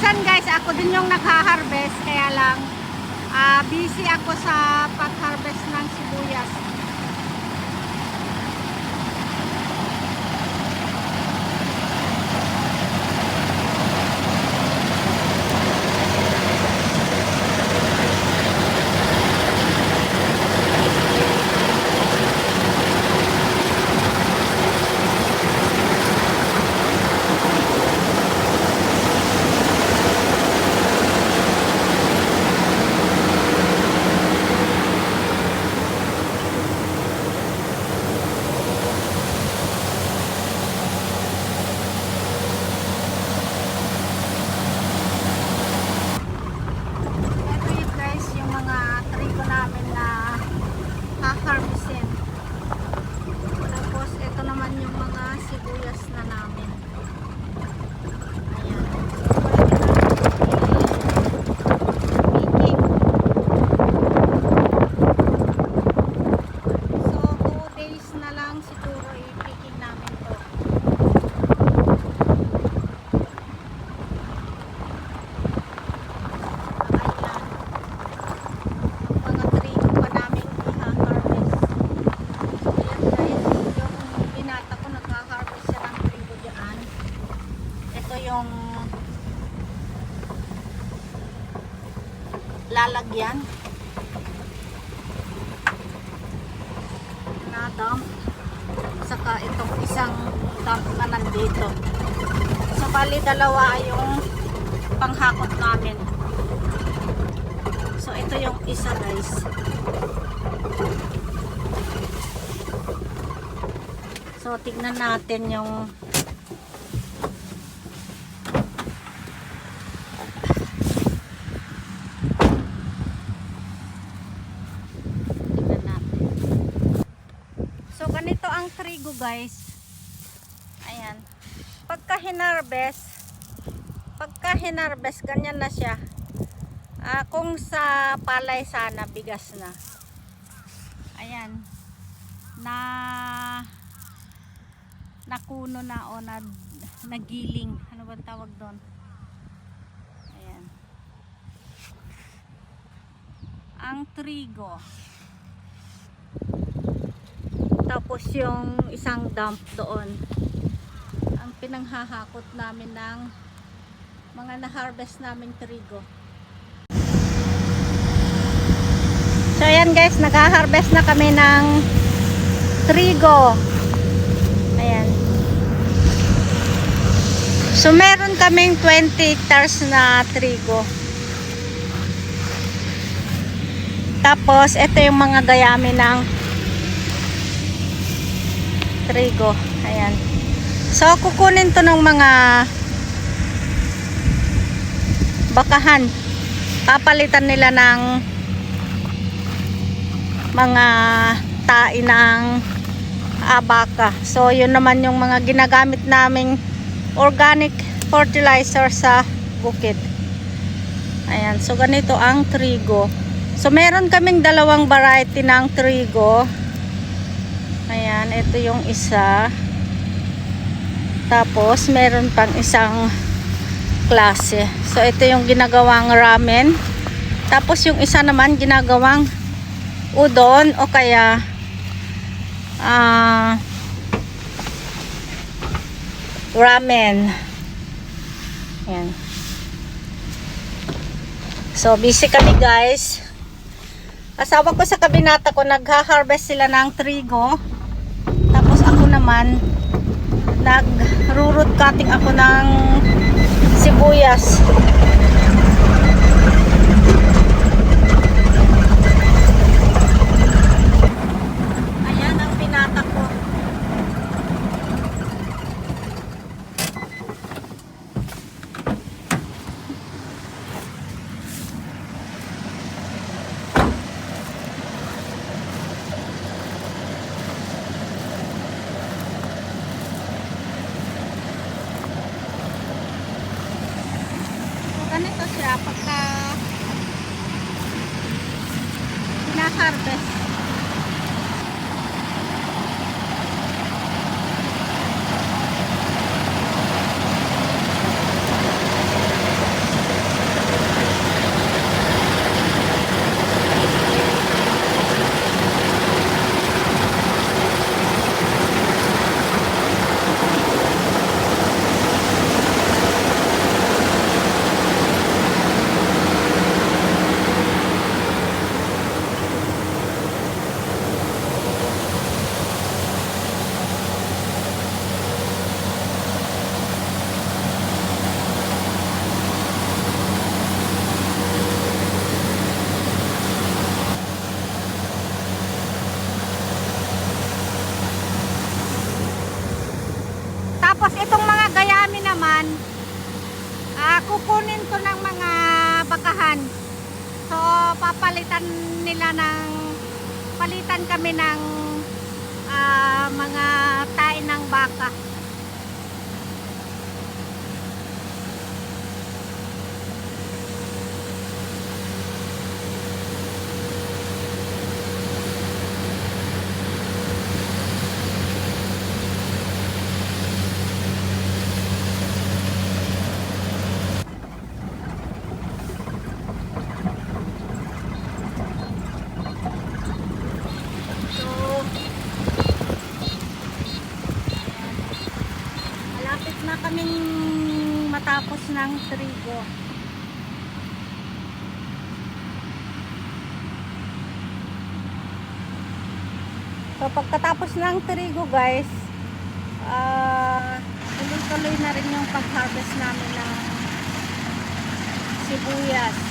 minsan guys, ako din yung nagha-harvest, kaya lang busy ako sa pag-harvest ng sibuyas. Harvestin. Tapos ito naman yung mga sibuyas na namin. Ayan. So 2 days na lang siguro i-picking namin to. Yung lalagyan na dump, saka itong isang dump na nandito. So bali dalawa yung panghakot namin. So ito yung isa guys. So tignan natin yung trigo guys. Ayan. Pagka hinarvest ganyan na siya. Kung sa palay sana bigas na. Ayan. Nakuno na o nagiling. Ano ba tawag doon? Ayan. Ang trigo. Tapos yung isang dump doon ang pinanghahakot namin ng mga na-harvest naming trigo. So ayan guys, nag-harvest na kami ng trigo. Ayan. So meron kaming 20 hectares na trigo. Tapos ito yung mga gayami ng trigo. Ayan. So kukunin to ng mga bakahan. Papalitan nila ng mga tae ng baka. So yun naman yung mga ginagamit naming organic fertilizer sa bukid. Ayan. So ganito ang trigo. So meron kaming dalawang variety ng trigo. Ayan, ito yung isa. Tapos, meron pang isang klase. So, ito yung ginagawang ramen. Tapos, yung isa naman ginagawang udon o kaya ramen. Ayan. So, busy kami guys. Asawa ko sa kabinata ko, nagha-harvest sila ng trigo. Tapos ako naman, nag-root cutting ako ng sibuyas. Ayan ang pinata ko. Ganito siya pagka hina-harvest. kukunin ko ng mga bakahan. So palitan kami ng mga tae ng baka. Malapit na kaming matapos ng trigo. So pagkatapos ng trigo guys, tuloy-tuloy na rin yung pag-harvest namin ng sibuyas.